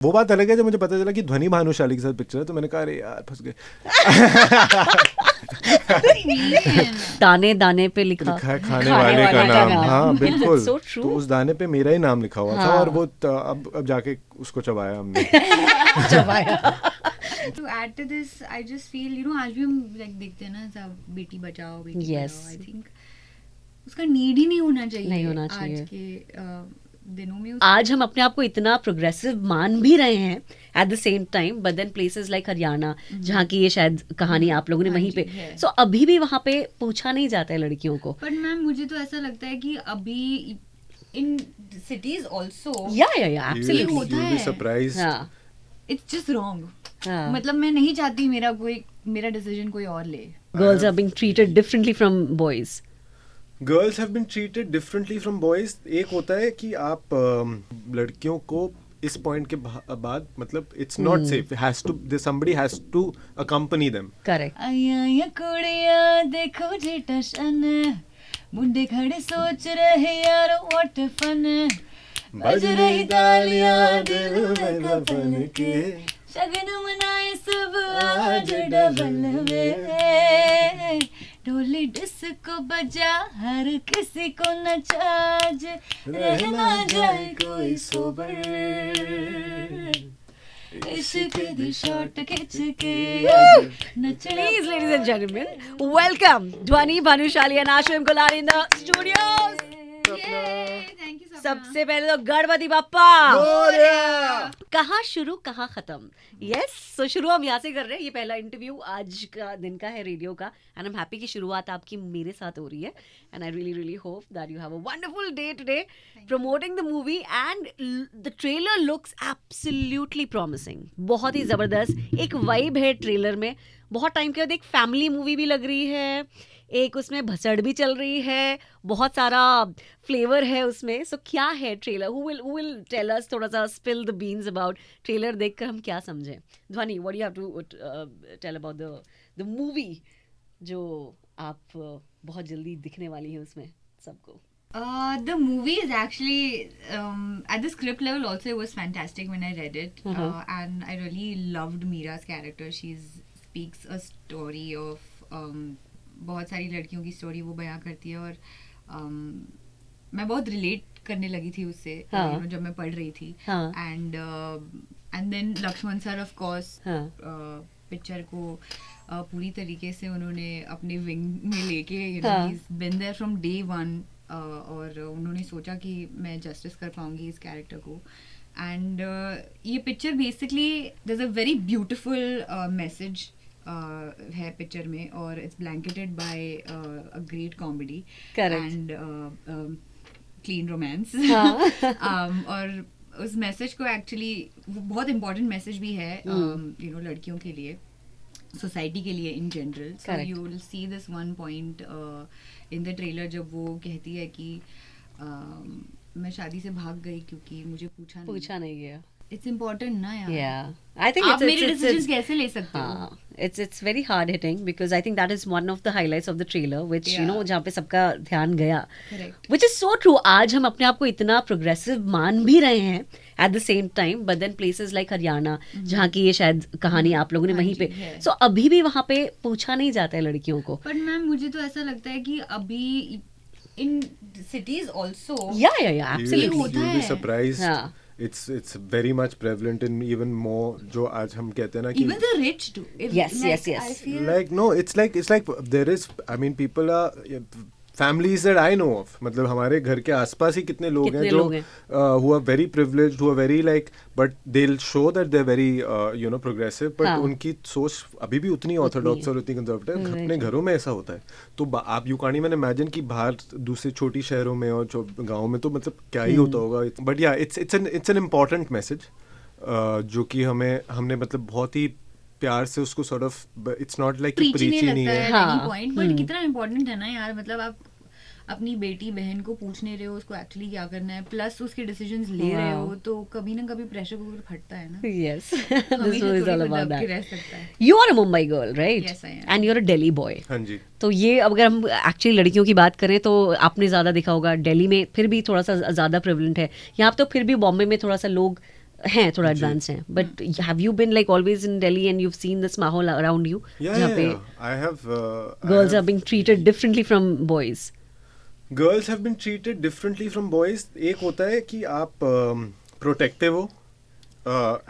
वो बात अलग है जब मुझे पता चला कि ध्वनि भानुशाली के साथ पिक्चर है, तो मैंने कहा अरे यार फंस गए। दाने दाने पे लिखा लिखा है खाने वाले का नाम। हाँ बिल्कुल, So true. तो उस दाने पे मेरा ही नाम लिखा हुआ था, हाँ। और वो अब जाके उसको चबाया हमने। To add to this, I just feel, you know, आज भी हम like देखते हैं ना सब बेटी बचाओ बेटी Yes. पढ़ाओ, I think उसका नीड ही नहीं होना चाहिए। नहीं होना चाहिए। आज के दिनों में आज हम अपने आप को इतना प्रोग्रेसिव मान भी रहे हैं at the same time, but then places like Haryana जहाँ की ये शायद कहानी आप लोगों ने हाँ वहीं जी, पे, है। सो अभी भी वहाँ पे पूछा नहीं जाता है लड़कियों को। बट मैम मुझे तो ऐसा लगता है कि अभी इन सिटीज ऑल्सो या Absolutely. होता You'll be है। surprised. हाँ, इट्स जस्ट रॉन्ग। हाँ। मतलब मैं नहीं चाहती मेरा डिसीजन कोई और ले। Girls are being treated differently from boys. Girls have been treated differently from boys. एक होता है कि आप लड़कियों को इस पॉइंट के बाद मतलब it's not safe, has to somebody has to accompany them. Correct. आया कुड़िया देखो जी टशन, मुंडे खड़े सोच रहे यार व्हाट फन, बज रही तालियां दिल में कफन के, शगन मनाए सब आज डबल में, ढोली डिस्को बजा हर किसी को नचा, आज रह ना जाए कोई सोबर, इश्क दी शॉट खिंच के नचना। Please, ladies and gentlemen, welcome Dhwani Bhanushali and Ashwin Kulani in the studios. Thank you सबसे पहले तो गणपति बाप्पा। कहाँ शुरू कहाँ खत्म। यस, सो शुरू हम यहाँ से कर रहे हैं। ये पहला इंटरव्यू आज का दिन का है रेडियो का, एंड आई एम हैप्पी की शुरुआत आपकी मेरे साथ हो रही है, and I really really hope that you have a wonderful day today promoting the movie, and the trailer looks absolutely promising. बहुत ही जबरदस्त एक वाइब है ट्रेलर में। बहुत टाइम के बाद एक फैमिली मूवी भी लग रही है, एक उसमें भसड़ भी चल रही है, बहुत सारा फ्लेवर है उसमें। सो क्या है trailer? Who will tell us, थोड़ा सा spill the beans about trailer देखकर हम क्या समझें। Dhvani, what you have to tell about the movie जो आप बहुत जल्दी दिखने वाली है उसमें सबको। The movie is actually at the script level also it was fantastic when I read it, and I really loved Meera's character. She speaks a story of बहुत सारी लड़कियों की स्टोरी वो बयां करती है, और मैं बहुत रिलेट करने लगी थी उससे जब मैं पढ़ रही थी। And then Laxman sir of course picture को पूरी तरीके से उन्होंने अपने विंग में लेके, you know, he is been there from day one, और उन्होंने सोचा कि मैं जस्टिस कर पाऊंगी इस कैरेक्टर को। एंड ये picture basically there is a very beautiful message है पिक्चर में, और it's blanketed by a great comedy and clean romance. और उस मैसेज को एक्चुअली बहुत इम्पोर्टेंट मैसेज भी है, यू नो, लड़कियों के लिए, सोसाइटी के लिए in general. So you will see this one point in the trailer जब वो कहती है कि मैं शादी से भाग गई क्योंकि मुझे पूछा नहीं गया। इट्स इम्पोर्टेंट ना यार। Yeah, I think आप मेरे डिसीजंस कैसे ले सकते हो? It's very hard hitting because I think that is one of the highlights of the trailer, which you know जहाँ पे सबका ध्यान गया, which is so true. आज हम अपने आप को इतना प्रोग्रेसिव मान भी रहे हैं at the same time, but then places like Haryana जहाँ की ये शायद कहानी आप लोगों ने वहीं पे, so अभी भी वहाँ पे पूछा नहीं जाता है लड़कियों को। पर मैम मुझे तो ऐसा लगता है कि अभी इन सिटीज ऑल्सो absolutely होता है। You'll be surprised. It's very much prevalent in even more जो आज हम कहते हैं ना कि even the rich do. Yes. I feel like no, it's like there is, I mean, people are families that I know of, मतलब हमारे घर के आसपास ही कितने लोग हैं जो who are very privileged, who are very like, but they'll show that they're very you know, progressive, but उनकी सोच अभी भी उतनी ऑर्थोडॉक्स और उतनी कंजर्वेटिव अपने घरों में ऐसा होता है। तो आप यू कांट इवन इमेजिन कि बाहर दूसरे छोटी शहरों में और गाँव में तो मतलब क्या ही होता होगा। बट या इट्स एन इम्पॉर्टेंट मैसेज जो कि हमने मतलब बहुत ही प्यार से उसको sort of, it's not like प्रीची नहीं है पॉइंट, बट कितना इम्पोर्टेंट है ना यार। मतलब आप अपनी बेटी बहन को पूछने रहे हो उसको एक्चुअली क्या करना है, प्लस उसके डिसीजंस ले रहे हो, तो कभी ना कभी प्रेशर कुकर फटता है ना। Yes, this was all about that. रह सकता है। You are a Mumbai girl, right? Yes, I am. And you're a Delhi boy. हाँ जी। तो ये अगर हम एक्चुअली लड़कियों की बात करें तो आपने ज़्यादा देखा होगा, दिल्ली में फिर भी थोड़ा सा ज़्यादा प्रेवलेंट है, यहाँ तो फिर भी बॉम्बे में थोड़ा सा लोग हैं थोड़ा एडवांस हैं, but have you been like always in Delhi and you seen this माहौल अराउंड यू जहाँ पे I have girls are being treated differently from boys? Girls have been treated differently from boys. एक होता है कि आप प्रोटेक्टिव हो,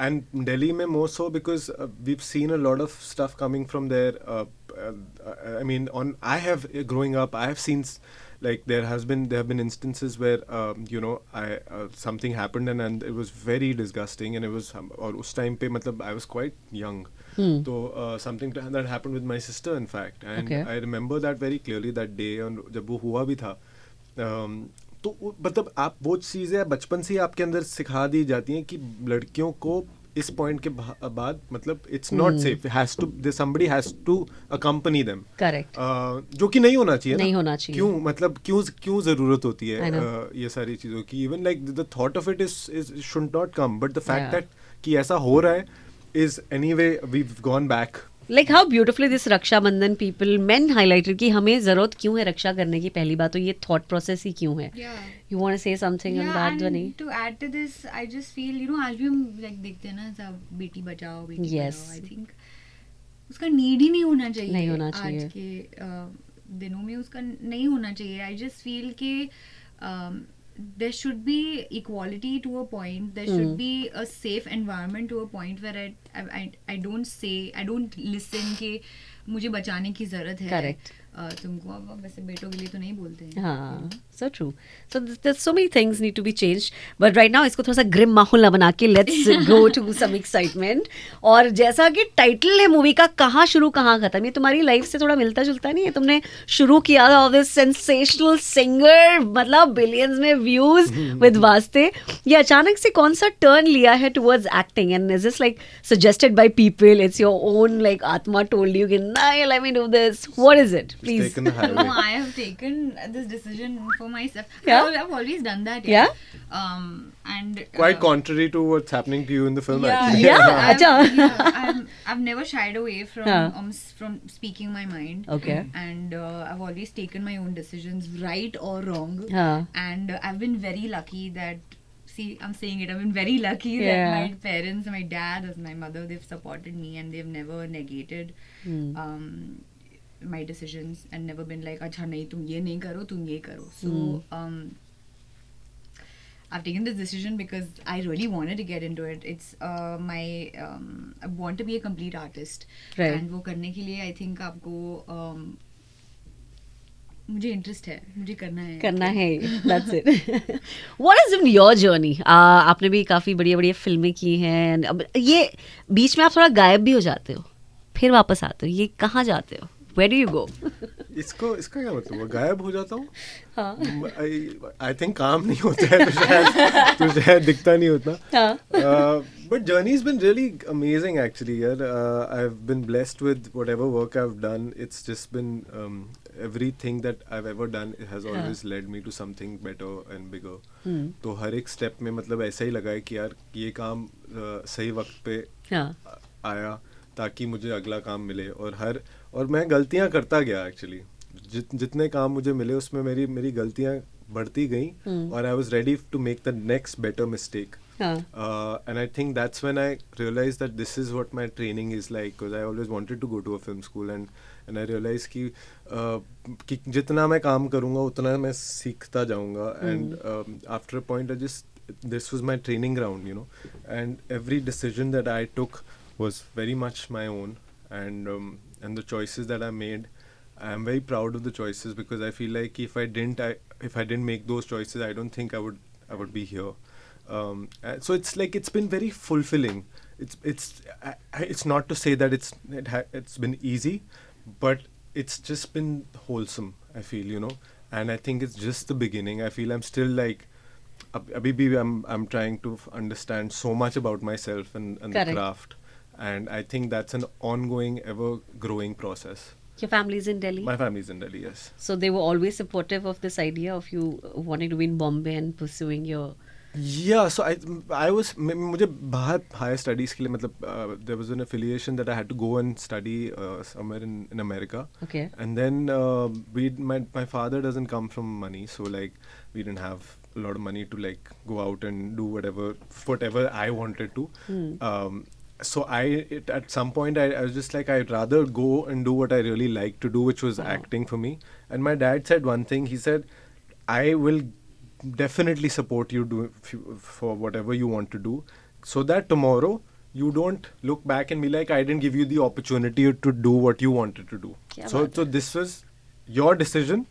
and Delhi में more so because we've seen a lot of stuff coming from there. I mean, I have growing up, I have seen like there have been instances where you know something happened and it was very disgusting, and it was और उस time पे मतलब I was quite young. So something that happened with my sister in fact, and Okay. I remember that very clearly that day, और जब वो हुआ भी था. तो मतलब आप वो चीज़ें बचपन से ही आपके अंदर सिखा दी जाती हैं कि लड़कियों को इस पॉइंट के बाद मतलब it's not safe, has to somebody has to accompany them. Correct. जो कि नहीं होना चाहिए. नहीं होना चाहिए. क्यों मतलब क्यों जरूरत होती है I know. ये सारी चीज़ों की. Even like the thought of it is should not come, but the fact Yeah. That कि ऐसा हो रहा है is anyway we gone back. Like how beautifully this Rakshabandhan people men highlighted कि हमें जरूरत क्यों है रक्षा करने की. पहली बात तो ये थॉट प्रोसेस ही क्यों है. Yeah. You want to say something on that Dhvani? and to add to this, I just feel, you know, आज भी हम like देखते हैं ना सब बेटी बचाओ बेटी Yes. पढ़ाओ. I think उसका नीड ही नहीं होना चाहिए. नहीं होना चाहिए. आज के दिनों में उसका नहीं होना चाहिए. I just feel कि there should be equality to a point. There should be a safe environment to a point where I don't listen कि मुझे बचाने की जरूरत है. Correct. तुमको अब वैसे बेटों के लिए तो नहीं बोलते हैं. हाँ, so true. So there's so many things need to be changed. But right now इसको थोड़ा सा ग्रिम माहौल ना बना के let's go to some excitement. और जैसा कि टाइटल है मूवी का, कहाँ शुरू कहाँ खत्म, ये तुम्हारी लाइफ से थोड़ा मिलता जुलता नहीं है? तुमने शुरू किया था दिस सेंसेशनल सिंगर, मतलब बिलियंस में व्यूज विद वास्ते. ये अचानक से कौन सा टर्न लिया है towards acting, and is this like suggested by people, it's your own like आत्मा टोल्ड यू कि नहीं let me do this, what is it? Please. Taken the highway. No, I have taken this decision for myself. Yeah? I've always done that. Yeah? And Quite contrary to what's happening to you in the film. Yeah, actually. Yeah. Acha. I've never shied away from Yeah. from speaking my mind. Okay. And I've always taken my own decisions, right or wrong. हाँ. And I've been very lucky that. See, I'm saying it. I've been very lucky Yeah. that my parents, my dad, and my mother, they've supported me and they've never negated my decisions and never been like, अच्छा नहीं तुम ये नहीं करो, तुम ये करो. So I've taken this decision because I really wanted to get into it. It's I want to be a complete artist. Right. And वो करने के लिए I think आपको मुझे इंटरेस्ट है, मुझे करना है. That's it. What has been your journey? आपने भी काफ़ी बढ़िया बढ़िया फिल्में की हैं. अब ये बीच में आप थोड़ा गायब भी हो जाते हो, फिर वापस आते हो, ये कहाँ जाते हो? Where do you go? इसका क्या मतलब? गायब हो जाता हूँ. हाँ. आई थिंक काम नहीं होता है तो शायद दिखता नहीं होता. But journey has been really amazing actually. I've been blessed with whatever work I've done. It's just been everything that I've ever done has always led me to something better and bigger. तो हर एक step में मतलब ऐसा ही लगा है कि यार ये काम सही वक्त पे आया ताकि मुझे अगला काम मिले. और मैं गलतियाँ करता गया एक्चुअली. जितने काम मुझे मिले उसमें मेरी गलतियाँ बढ़ती गई और I was ready to make the next better mistake. And I think that's when I realized that this is what my training is like, because I always wanted to go to a film school and I realized कि जितना मैं काम करूँगा उतना मैं सीखता जाऊँगा. And after a point this was my training ground, you know, and every decision that I took was very much my own, and the choices that I made, I am very proud of the choices, because I feel like if I didn't make those choices, I don't think I would be here. So it's been very fulfilling. It's not to say that it's been easy, but it's just been wholesome, I feel, you know. And I think it's just the beginning. I feel I'm still like abhi bhi I'm trying to understand so much about myself and the craft, and I think that's an ongoing, ever growing process. Your family is in Delhi? My family is in Delhi, yes. So they were always supportive of this idea of you wanting to be in Bombay and pursuing your... Yeah, so I was मुझे बाहर higher studies के लिए मतलब there was an affiliation that I had to go and study somewhere in America. Okay. And then my father doesn't come from money, so like we didn't have a lot of money to like go out and do whatever I wanted to. So at some point I was just like, I'd rather go and do what I really like to do, which was acting for me. And my dad said one thing. He said, I will definitely support you for whatever you want to do, so that tomorrow you don't look back and be like, I didn't give you the opportunity to do what you wanted to do. So this was your decision.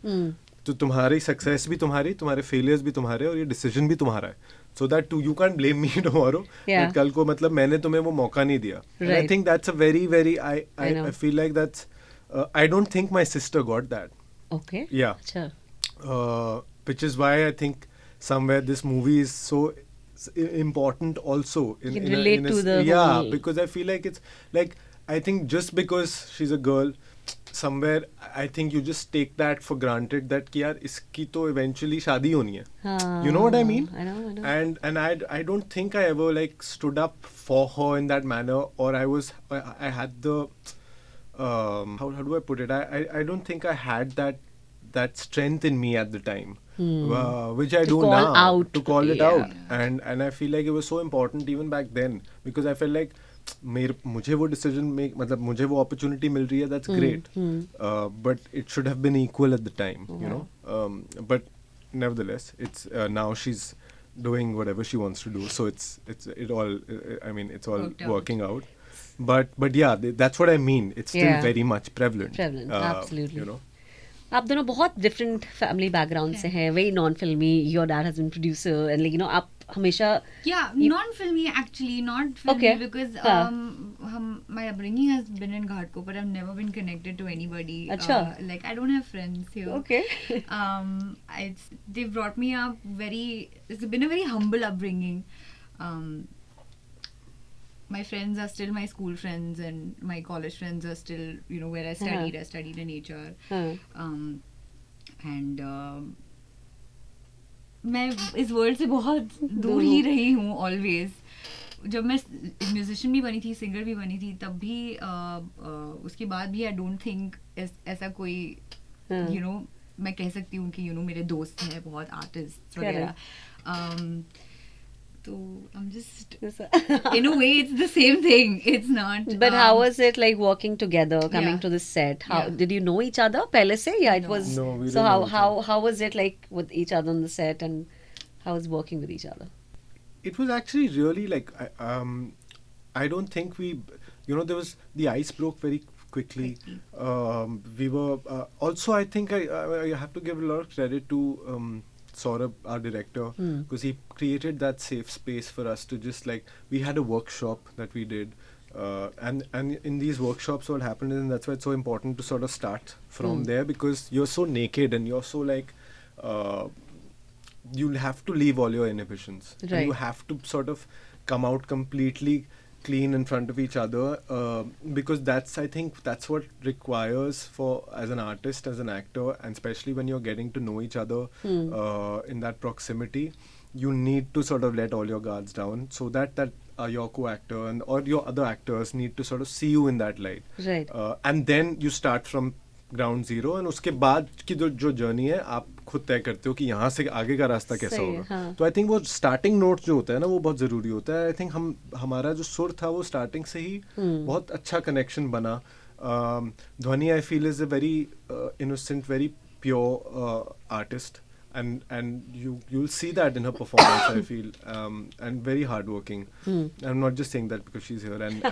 तो तुम्हारी success भी तुम्हारे failures भी तुम्हारे, और ये decision भी तुम्हारा है. So that you can't blame me tomorrow. Yeah. कल को मतलब मैंने तुम्हें वो मौका नहीं दिया. And I think that's a very very I feel like that's I don't think my sister got that. Okay. Yeah. अच्छा. Which is why I think somewhere this movie is so important also. You can relate to the whole... because I feel like it's like, I think just because she's a girl, somewhere I think you just take that for granted that कि यार इसकी तो eventually शादी होनी है. You know what I mean? I know. And I don't think I ever like stood up for her in that manner, or I had the how do I put it? I don't think I had that strength in me at the time, which I do now, to call it out. And I feel like it was so important even back then, because I felt like मुझे वो decision में, मतलब मुझे वो opportunity मिल रही है, that's great, but it should have been equal at the time, you know. But nevertheless it's now she's doing whatever she wants to do, so it all I mean it's all working out. But yeah, that's what I mean. It's still very much prevalent, absolutely, you know. आप दोनों बहुत different family background से हैं, very non filmy. Your dad has been producer and like you know आप हमेशा non filmy actually, not filmy, because my upbringing has been in Ghatkopar. I've never been connected to anybody. Like I don't have friends here. Okay. They've brought me up it's been a very humble upbringing. My friends are still my school friends, and my college friends are still, you know, where I studied. I studied in HR. And मैं इस world से बहुत दूर ही रही हूँ always. जब मैं musician भी बनी थी, सिंगर भी बनी थी, तब भी उसके बाद भी आई डोंट थिंक ऐसा कोई यू नो मैं कह सकती हूँ कि यू नो मेरे दोस्त हैं बहुत आर्टिस्ट वगैरह. So I'm just in a way it's the same thing. It's not. But how was it like working together, coming to the set? How did you know each other pehle se? Yeah, it was. No, we so didn't know how was it like with each other on the set, and how was working with each other? It was actually really like I don't think we, you know, there was the ice broke very quickly. We were also, I think I have to give a lot of credit to Saurabh, our director, because he created that safe space for us to just like, we had a workshop that we did, and in these workshops what happened is, and that's why it's so important to sort of start from there, because you're so naked and you're so like you'll have to leave all your inhibitions, right. and you have to sort of come out completely clean in front of each other, because I think that's what requires for, as an artist, as an actor, and especially when you're getting to know each other in that proximity, you need to sort of let all your guards down, so that your co-actor and or your other actors need to sort of see you in that light, right. And then you start from ground zero, and उसके बाद की जो journey है आप खुद तय करते हो कि यहाँ से आगे का रास्ता कैसा होगा. तो आई थिंक वो स्टार्टिंग नोट जो होता है ना, वो बहुत ज़रूरी होता है. आई थिंक हमारा जो सुर था वो स्टार्टिंग से ही बहुत अच्छा कनेक्शन बना. ध्वनि I feel is a very innocent, very pure artist, and you'll see that in her performance, I feel, and very hardworking. I'm not just saying that because she's here, and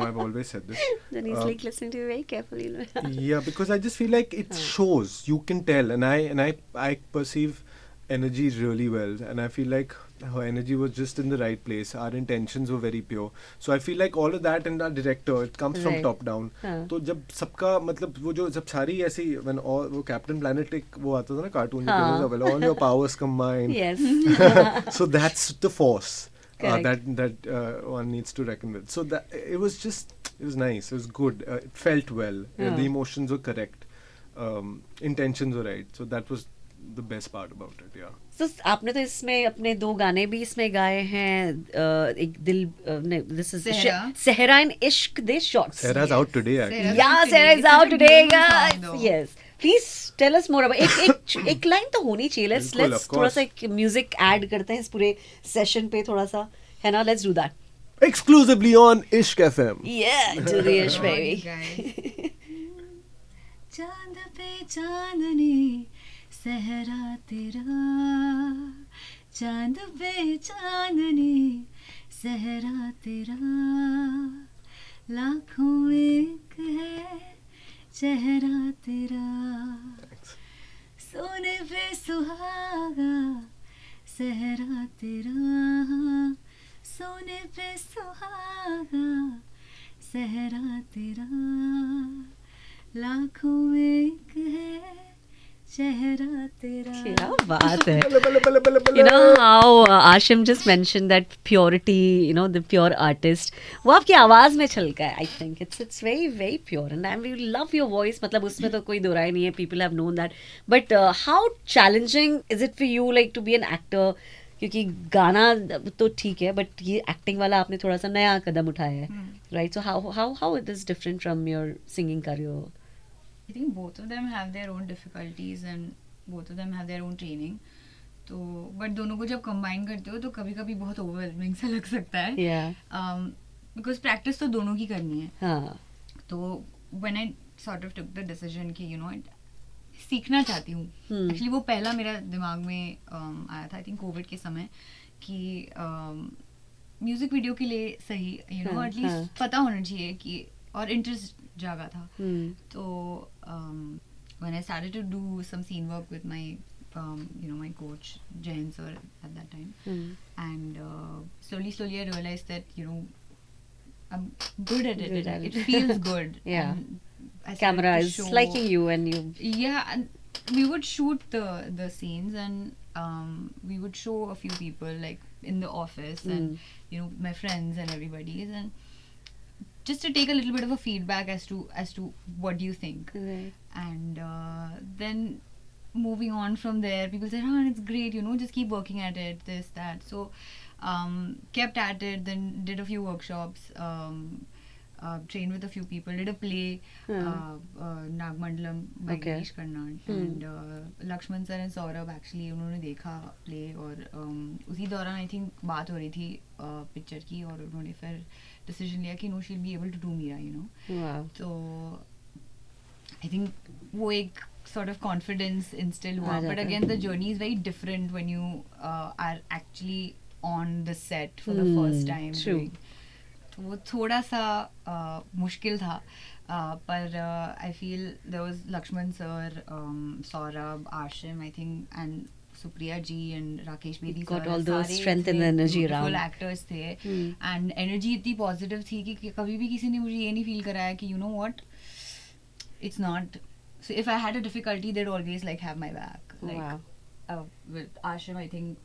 I've always said this. Then he's like listening to you very carefully. Yeah, because I just feel like it shows, you can tell, and I perceive energy really well, and I feel like her energy was just in the right place. Our intentions were very pure, so I feel like all of that in our director, it comes from top down. तो जब सबका मतलब वो जो जब सारी ऐसी when all वो Captain Planet एक वो आता था ना cartoon, all your powers combined. Yes. So that's the force that one needs to reckon with. So that it was nice, it was good, it felt well, the emotions were correct, intentions were right, so that was the best part about it. Yeah. So आपने तो इसमें अपने 2 गाने भी इसमें गाए हैं. एक दिल this is Sehra and Ishq, they shot. Sehra's out today actually. Yeah, Sehra is out today, guys. Yes. Please tell us more about एक लाइन तो होनी चाहिए. बिल्कुल, लेट्स of थोड़ा course. सा म्यूजिक ऐड करते हैं इस पूरे सेशन पे थोड़ा सा, है ना? Let's do that. Exclusively on Ishq FM. Yeah, do the ish, Oh, you baby. guys. चांद पे चांदनी सहरा तेरा, चांद पे चांदनी सहरा तेरा, लाखों में एक है चेहरा तेरा, सोने पे सुहागा सहरा तेरा, सोने पे सुहागा सहरा तेरा, लाखों में एक है चेहरा तेरा. क्या बात है. Bala, bala, bala, bala, bala. You know how Ashim just mentioned that purity, you know, the pure artist. वो आपकी आवाज में छलका है. I think it's very very pure, and I really love your voice. मतलब उसमें तो कोई दो राय नहीं है. People have known that. But how challenging is it for you, like, to be an actor? क्योंकि गाना तो ठीक है, but ये acting वाला आपने थोड़ा सा नया कदम उठाया है, right? So how it is different from your singing career? I think both of them have their own difficulties and both of them have their own training. तो बट दोनों को जब कंबाइन करते हो तो कभी कभी बहुत ओवरवेलमिंग सा लग सकता है. Yeah. बिकॉज प्रैक्टिस तो दोनों की करनी है. हाँ. तो when I sort of took the decision कि यू नो सीखना चाहती हूँ. एक्चुअली वो पहला मेरा दिमाग में आया था आई थिंक कोविड के समय कि म्यूजिक वीडियो के लिए सही यू नो एटलीस्ट पता होना चाहिए कि, और इंटरेस्ट जागा था. तो when I started to do some scene work with my you know my coach Jain sir at that time, and slowly I realized that you know I'm good at it. It feels good. Yeah. And I started Camera to is show- liking you and you. Yeah, and we would shoot the scenes and we would show a few people like in the office and you know my friends and everybody, and just to take a little bit of a feedback as to what do you think. Right. And then moving on from there, people said, oh, it's great, you know, just keep working at it, this, that. So kept at it, then did a few workshops, trained with a few people, did a play, Nagmandalam by Okay. Girish Karnad. And Lakshman sir and Saurabh actually उन्होंने देखा play, और उसी दौरान I think बात हो रही थी picture की, और उन्होंने फिर डिसीजन लिया कि no, she'll be able to do Meera, you know. Wow. तो I think वो एक sort of confidence instill हुआ. आ But जाता है. again, the journey is very different when you are actually on the set for the first time. True. doing. तो वो थोड़ा सा मुश्किल था. पर I feel there was Lakshman sir, Saurabh, Ashim, I think, and Supriya ji and Rakesh Bedi Got sir, all those सारे strength and इतने energy beautiful around. actors थे. And energy इतनी positive थी कि कभी भी किसी ने मुझे ये नहीं feel कराया कि you know what, it's not. So if I had a difficulty, they'd always like have my back. Like Wow. with Ashim, I think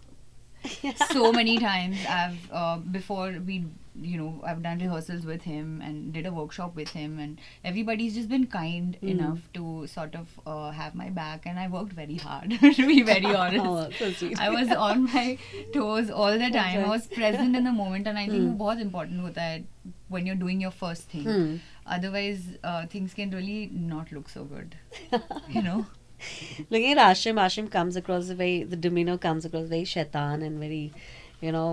so many times I've before we you know I've done rehearsals with him and did a workshop with him, and everybody's just been kind enough to sort of have my back, and I worked very hard to be very honest. Oh, so sweet. I was on my toes all the time. I was present in the moment, and I think वो बहुत important होता है when you're doing your first thing. Otherwise things can really not look so good, you know. Looking at Ashim comes across the demeanor comes across very shaitan and very, you know,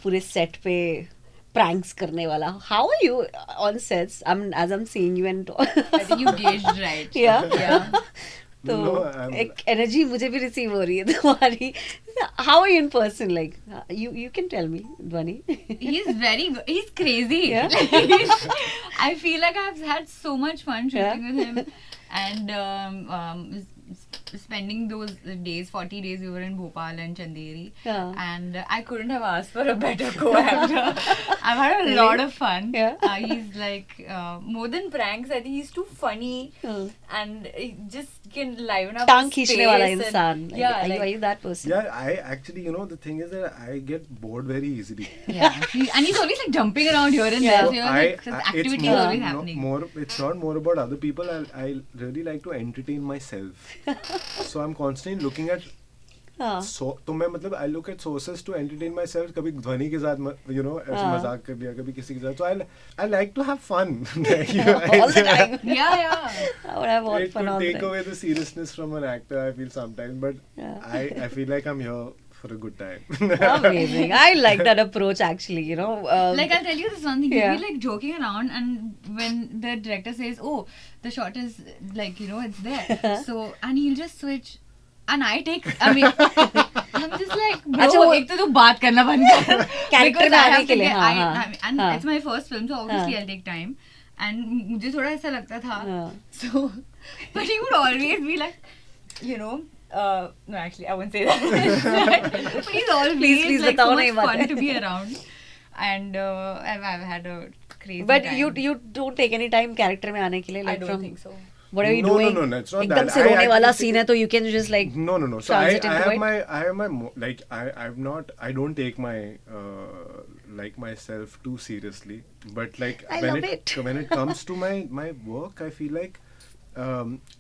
पूरे set पे pranks करने वाला. How are you on sets? As I'm seeing you and I think you gauged right. Yeah. तो No, I'm- एक energy मुझे भी receive हो रही है तुम्हारी. How are you in person? Like you can tell me, Dhwani. He's very good. He's crazy. Yeah. I feel like I've had so much fun shooting with him, and spending those days, 40 days, we were in Bhopal and Chanderi, and I couldn't have asked for a better co-actor. I've had a lot of fun. Yeah. He's like more than pranks. I think he's too funny, and he just can liven up. टांग space खींचने वाला and- इंसान. Yeah, Are you that person? Yeah, I actually, you know, the thing is that I get bored very easily. Yeah, and he's always like jumping around here and there. So you're like, activity is it's always more, happening. it's not more about other people. I really like to entertain myself. So I'm constantly looking at तो मैं मतलब I look at sources to entertain myself, कभी ध्वनि के साथ you know ऐसे मजाक कर लिया, कभी किसी के साथ, तो I like to have fun all the time. Yeah. I would have all it fun could all the take time. away the seriousness from an actor, I feel sometimes, but Yeah. I feel like I'm here for a good time. Amazing. I like that approach actually, you know. Like I'll tell you this one thing, Yeah. we'll be like joking around, and when the director says, oh, the shot is like, you know, it's there, so and he'll just switch and I take, I mean, I'm just like, bro, अच्छा, वो- एक तो बात करना बंद कर Character because में I आने have के to लिए, get, हाँ, and हाँ. it's my first film, so obviously हाँ. I'll take time, and मुझे थोड़ा ऐसा लगता था, हाँ. so but he would always be like, you know, no, actually I won't say that, but he's always Please like बताओ so नहीं much fun बातें. to be around, and I've had a crazy But time. you don't take any time character में आने के लिए, I like don't from think so. what are you No, doing? no, it's not एकदम that. से रोने I वाला actually scene है तो you can just like No. So I transit into it. have my like I don't take my like myself too seriously, but like I love it. when it comes to my work, I feel like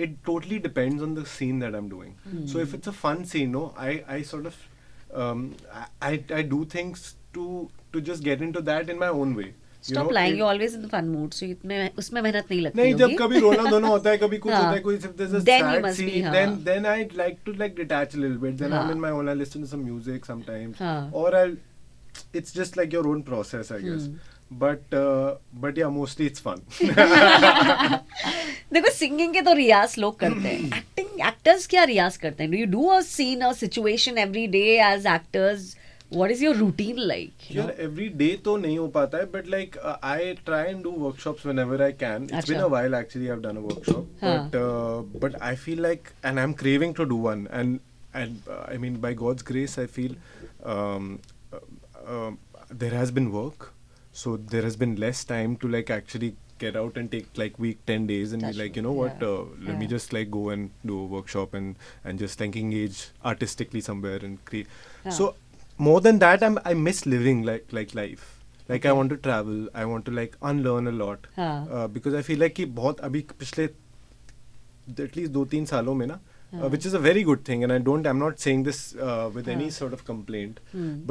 it totally depends on the scene that I'm doing. So if it's a fun scene, no, I sort of I do things to just get into that in my own way. Stop lying. You're always in the fun mood, so उसमें मेहनत नहीं लगती नहीं, जब होगी. कभी रोना धोना होता है, कभी कुछ हाँ. होता है, कोई if there's a Then you sad must be, scene, हाँ. then I like to like detach a little bit. Then I'm हाँ. in my own. I listen to some music sometimes, हाँ. or it's just like your own process, I guess. But yeah, mostly it's fun. देखो singing के तो रियाज लोग करते हैं. Acting actors क्या रियाज करते हैं? Do you do a scene a situation every day as actors? What is your routine like? Yaar, every day तो नहीं हो पाता है, but like I try and do workshops whenever I can. It's been अच्छा. a while actually I've done a workshop, हाँ. but I feel like, and I'm craving to do one, and I mean by God's grace I feel there has been work, so there has been less time to like actually get out and take like week 10 days and That's be like, true. you know what, Yeah. let me Yeah. just like go and do a workshop and just like engage artistically somewhere and create. Yeah. So more than that, I miss living like life. Like I want to travel, I want to like unlearn a lot, हाँ. because I feel like कि बहुत अभी पिछले at least 2-3 सालों में ना, हाँ. which is a very good thing, and I'm not saying this with any sort of complaint,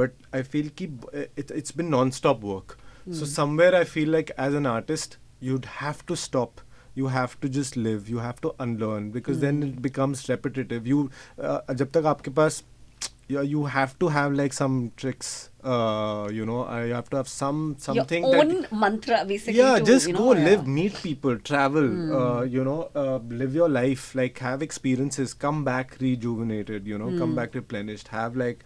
but I feel कि it's been non-stop work. So somewhere I feel like as an artist, you'd have to stop. You have to just live. You have to unlearn, because then it becomes repetitive. जब तक आपके पास you have to have like some tricks, you know, you have to have something Your own that, mantra basically. yeah, to, just you know, go yeah. live, meet people, travel, you know, live your life, like have experiences, come back rejuvenated, you know, come back replenished, have like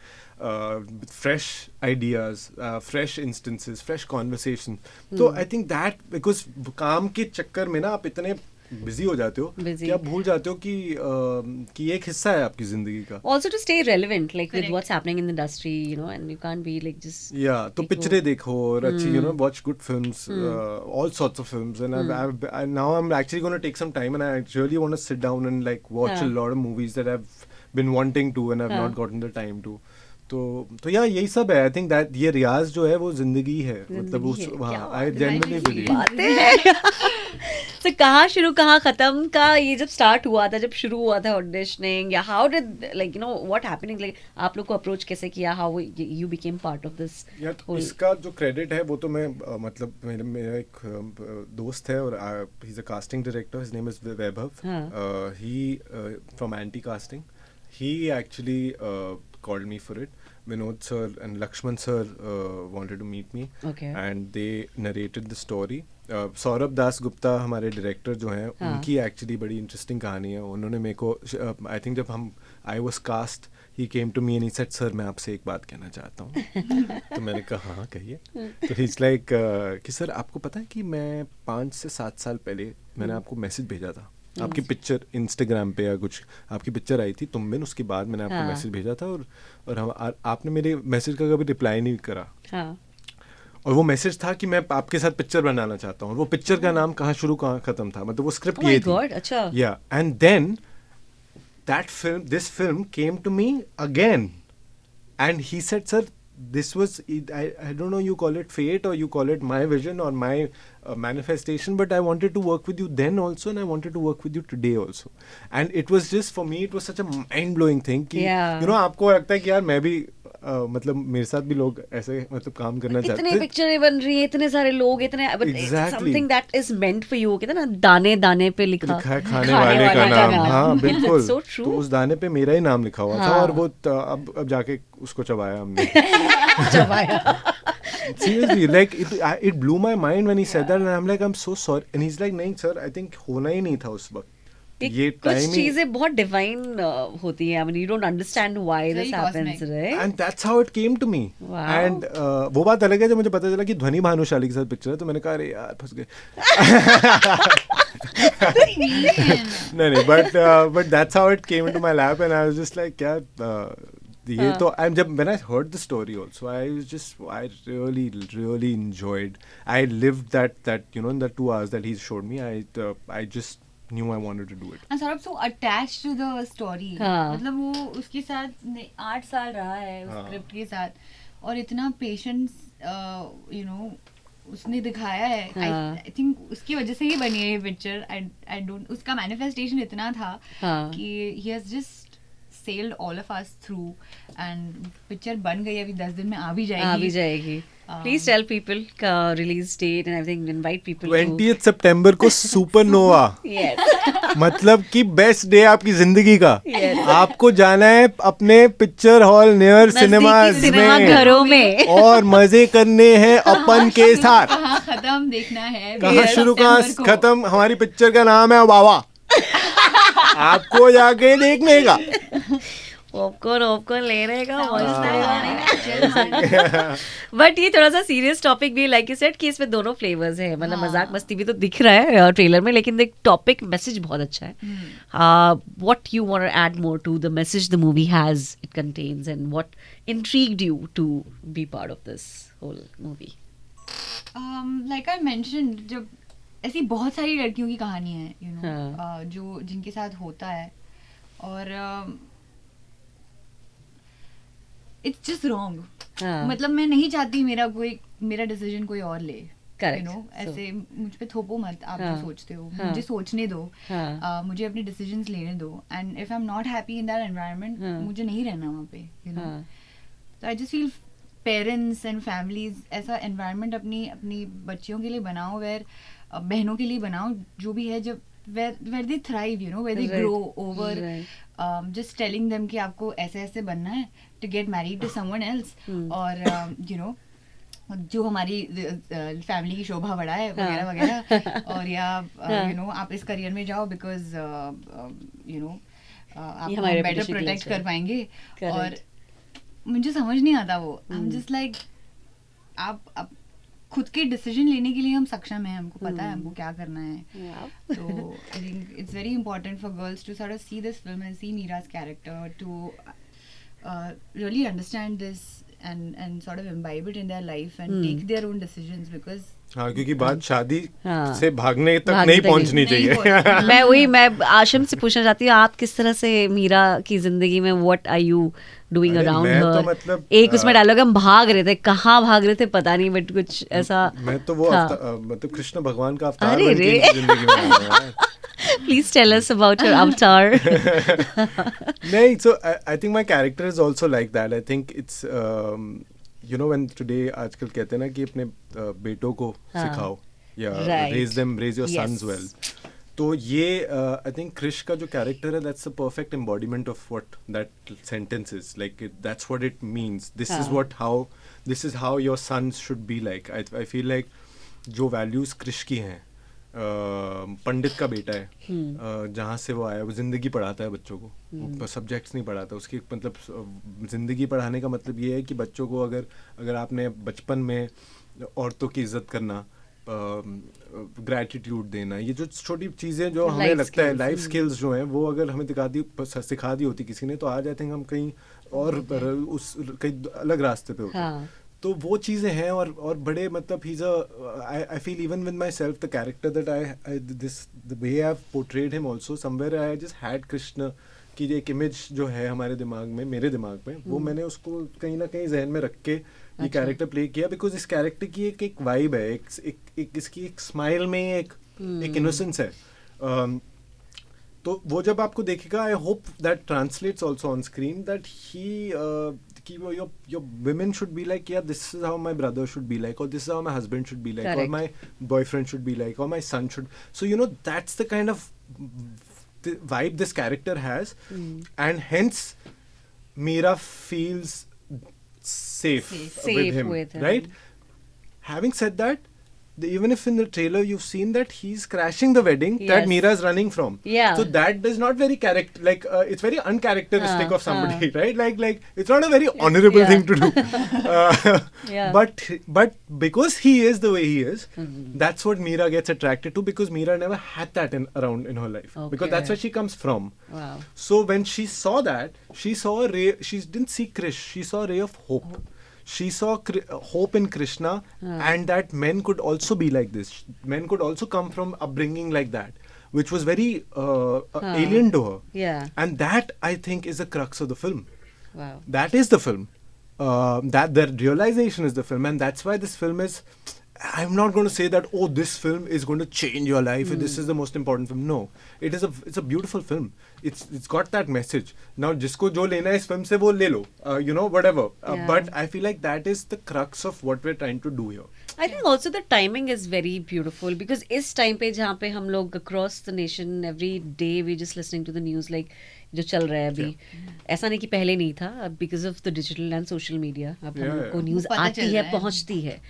fresh ideas, fresh instances, fresh conversation. So I think that, because काम के चक्कर में ना आप इतने busy हो जाते हो Busy. कि आप भूल जाते हो कि एक हिस्सा है आपकी जिंदगी का. Also to stay relevant, like with Correct. what's happening in the industry, you know, and you can't be like just. Yeah, तो देखो. पिक्चरें देखो और अच्छी, you know, watch good films, all sorts of films, and now I'm actually going to take some time, and I really want to sit down and like watch हाँ. a lot of movies that I've been wanting to and I've हाँ. not gotten the time to. तो यार यही सब है. I think that ये रियाज जो है वो जिंदगी है, मतलब उस हाँ, I genuinely believe. तो कहाँ शुरू कहाँ खत्म का ये जब स्टार्ट हुआ था, जब शुरू हुआ था ऑडिशनिंग, या how did like you know what happening, like आप लोग को अप्रोच कैसे किया, how you became part of this? यार इसका जो क्रेडिट है वो तो मैं मतलब मेरा एक दोस्त है और he is a casting director, his name is Vaibhav, he from anti casting, he actually called me for it. Vinod sir and Lakshman sir wanted to meet me, and they narrated the story. Saurabh Dasgupta हमारे director जो हैं, उनकी actually बड़ी interesting कहानी है. उन्होंने मेरे को, आई थिंक जब I was cast, he came to me and he said, sir मैं आपसे एक बात कहना चाहता हूँ. तो मैंने कहा हाँ कहिए. तो ही इज लाइक कि सर आपको पता है कि मैं 5 से 7 साल पहले मैंने आपको मैसेज भेजा था, आपकी पिक्चर इंस्टाग्राम पे या कुछ आपकी पिक्चर आई थी, तुम में उसके बाद मैंने आपको मैसेज भेजा था, और हम आपने मेरे मैसेज का कभी रिप्लाई नहीं करा. और वो मैसेज था कि मैं आपके साथ पिक्चर बनाना चाहता हूँ, और वो पिक्चर का नाम कहाँ शुरू कहाँ खत्म था, मतलब वो स्क्रिप्ट ये थी. अच्छा. Yeah and then that film, this film came to me again, and he said, sir this was, I don't know, you call it fate or you call it my vision or my manifestation, but I wanted to work with you then also, and I wanted to work with you today also. And it was just, for me, it was such a mind blowing thing कि you know, आपको लगता है कि यार मैं भी मतलब मेरे साथ भी लोग ऐसे मतलब काम करना चाहते हैं, इतने पिक्चरें बन रही हैं, इतने सारे लोग, इतने something that is meant for you, कहते हैं ना दाने दाने पे लिखा है खाने वाले का नाम. हाँ बिल्कुल. so true. तो उस दाने पे मेरा ही नाम लिखा हुआ था, और वो अब जाके उसको चबाया हमने. चबाया. Seriously, like it blew my mind when he said that, and I'm like, I'm so sorry, and he's like, नहीं sir, I think होना ही नहीं था उस वक्त. ये कुछ चीजें बहुत डिवाइन होती हैं. I mean, you don't understand why this happens, right? And that's how it came to me. Wow. And वो बात अलग है जब मुझे पता चला कि ध्वनि भानुशाली के साथ पिक्चर है, तो मैंने कहा अरे यार फंस गए. नहीं, but that's how it came into my lap, and I was just like, यार ये तो, and जब when I heard the story also, I really enjoyed. I lived that you know, in the 2 hours that he showed me, I just knew I wanted to do it. And sort of so attached to the story. मतलब वो उसके साथ 8 साल रहा है उस script के साथ, और इतना पेशेंस you know उसने दिखाया है. I think उसकी वजह से ही बनी है ये पिक्चर. I don't, उसका manifestation इतना था कि he has just sailed all of us through, and picture बन गई, अभी 10 दिन में आ भी जाएगी. Please tell people का release date and everything, invite people. 20th September को सुपरनोवा. Yes. मतलब कि बेस्ट डे आपकी जिंदगी का. Yes. आपको जाना है अपने पिक्चर हॉल नियर सिनेमाज में, घरों में, और मजे करने हैं अपन के साथ. कहाँ खत्म देखना है, कहाँ शुरू कहाँ खत्म. हमारी पिक्चर का नाम है बाबा. आपको जाके देखने का, पॉपकॉर्न लेने का. बट ये थोड़ा सा सीरियस टॉपिक भी, लाइक यू सेड कि इसमें दोनों फ्लेवर्स हैं. मतलब मजाक मस्ती भी तो दिख रहा है ट्रेलर में, लेकिन एक टॉपिक मैसेज बहुत अच्छा है. What you want to add more to the message the movie has, it contains, and what intrigued you to be part of this whole movie? Like I mentioned, जब ऐसी बहुत सारी लड़कियों की कहानी है, यू नो, जो जिनके साथ होता है, और इट्स जस्ट रॉन्ग. मतलब मैं नहीं चाहती मेरा डिसीजन कोई और ले. यू नो, ऐसे मुझ पे थोपो मत. आप जो सोचते हो मुझे सोचने दो, मुझे अपने डिसीजंस लेने दो. And if I am not happy in that environment, मुझे नहीं रहना वहाँ पे. यू नो, तो I just feel parents and families ऐसा एनवायरनमेंट अपनी बच्चियों के लिए बनाओ, वेयर बहनों के लिए बनाओ, जो भी है, जब where they thrive, you know, where they grow over just telling them कि आपको ऐसे बनना है to get married to someone else, और you know, जो हमारी फैमिली की शोभा बढ़ा है वगैरह वगैरह, और या you know, आप इस करियर में जाओ because you know आपको बेटर प्रोटेक्ट कर पाएंगे. और मुझे समझ नहीं आता वो. I'm just like, आप खुद के डिसीजन लेने के लिए हम सक्षम हैं, हमको पता है हमको क्या करना है. तो I think it's very important for girls to sort of see this film and see मीरा's character, to really understand this and sort of imbibe it in their life and take their own decisions, because क्योंकि बात शादी से भागने तक नहीं पहुंचनी चाहिए. मैं आशम से पूछना चाहती हूँ, आप किस तरह से मीरा की जिंदगी में what are you doing around her? मतलब एक उसमें डायलॉग हम भाग रहे थे, कहाँ भाग रहे थे पता नहीं, बट कुछ ऐसा. मैं तो वो मतलब कृष्ण भगवान का अवतार बन के जिंदगी में आया है. Please tell us about your avatar. नहीं, so I think my character is also like that. I think it's you know, when today आजकल कहते हैं ना कि अपने बेटों को सिखाओ, या raise your sons well. तो ये I think Krish का जो character है, that's the perfect embodiment of what that sentence is. Like that's what it means. This is how your sons should be like. I feel like जो values Krish की हैं, पंडित का बेटा है, जहाँ से वो आया, वो जिंदगी पढ़ाता है बच्चों को, सब्जेक्ट्स नहीं पढ़ाता. उसकी मतलब जिंदगी पढ़ाने का मतलब ये है कि बच्चों को अगर आपने बचपन में औरतों की इज्जत करना, ग्रैटिट्यूड देना, ये जो छोटी चीज़ें जो हमें लगता है लाइफ स्किल्स जो हैं, वो अगर हमें सिखा दी होती किसी ने, तो आज आई थिंक हम कहीं और कहीं अलग रास्ते पे होते. तो वो चीज़ें हैं, और बड़े मतलब I feel even with myself, the character that the way I've portrayed him also, somewhere I just had Krishna कि एक इमेज जो है हमारे दिमाग में, मेरे दिमाग में, वो मैंने उसको कहीं ना कहीं जहन में रख के ये कैरेक्टर प्ले किया, बिकॉज इस कैरेक्टर की एक वाइब है, एक इसकी एक स्माइल में एक इनोसेंस है. तो वो जब आपको देखेगा, I hope that translates also on screen, that कि your women should be like, yeah, this is how my brother should be like, or this is how my husband should be like, Correct. or my boyfriend should be like, or my son should. So that's the kind of the vibe this character has, and hence Meera feels safe Safe with him, with him. right? Having said that, even if in the trailer you've seen that he's crashing the wedding that Yes. Meera is running from. Yeah. So that is not very it's very uncharacteristic of somebody, right? Like it's not a very honorable Yeah. thing to do. Yeah. But because he is the way he is, that's what Meera gets attracted to, because Meera never had that around in her life. Because that's Okay. where she comes from. Wow. So when she saw that, she saw a ray. She didn't see Krish. She saw a ray of hope. She saw hope in Krishna, and that men could also be like this. Men could also come from upbringing like that, which was very alien to her. Yeah. And that, I think, is the crux of the film. Wow. That is the film. That the realization is the film, and that's why this film is. I'm not going to say that, oh, this film is going to change your life. This is the most important film. No, it's a beautiful film. It's got that message. Now, जिसको जो लेना है इस film से वो ले लो. Whatever. Yeah. But I feel like that is the crux of what we're trying to do here. I think also the timing is very beautiful, because इस time पे जहाँ पे हम लोग across the nation every day we just listening to the news, like जो चल रहा है अभी, ऐसा नहीं कि पहले नहीं था, because of the digital and social media अब हम लोग को news पता आती चल है, रहा है. पहुँचती है.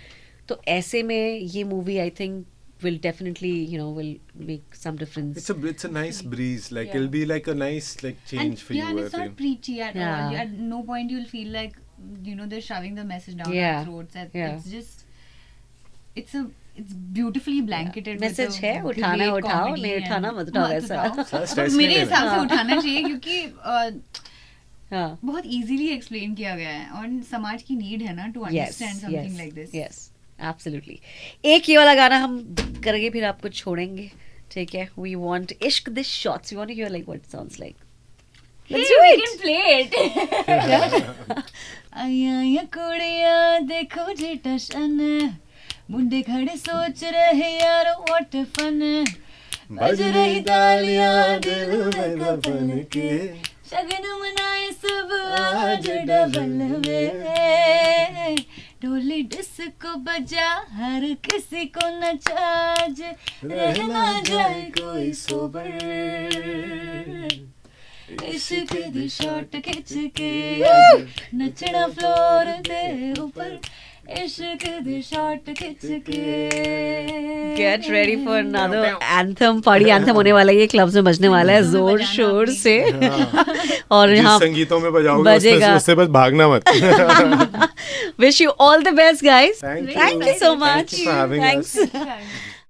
तो ऐसे में ये movie I think will definitely will make some difference. It's a nice breeze. Like Yeah. it'll be like a nice change And for you. and I it's not feel. preachy at Yeah. all. At no point you'll feel like they're shoving the message down Yeah. our throats. Yeah. It's just it's beautifully blanketed. Message with है, a उठाना great उठाओ, comedy नहीं and- उठाना मत उठाओ, ऐसा. सारा stress मेरे नहीं हिसाब से लेना. उठाना चाहिए, क्योंकि हाँ. बहुत इजीली एक्सप्लेन किया गया है, और समाज की नीड है ना to understand something like this. Yes, absolutely. एक ये वाला गाना हम करेंगे, फिर आपको छोड़ेंगे. ठीक है. We want Ishq This Shots. We want to hear like what it sounds like. Let's do it. We can play it. आया कुड़िया देखो जी टशन, मुंडे खड़े सोच रहे यार व्हाट फन, बज रही तालियां दिल में कफन के, शगन मनाए सब आज डबल में, ढोली डिस्को बजा हर किसी को नचा, आज रहना जाए कोई सोबर, इश्क दी शॉट खिंच के नचना फ्लोर दे ऊपर, इश्क दी शॉट खिंच के. Get ready for another anthem, party anthem होने वाला है. ये क्लब्स में बजने वाला है जोर शोर से. और जिस यहाँ संगीतों में बजाओगे बजेगा. उससे बस भागना मत. Wish you all the best, guys. Thank you. Thank you so much. Thank you for having us. Thanks. Thanks.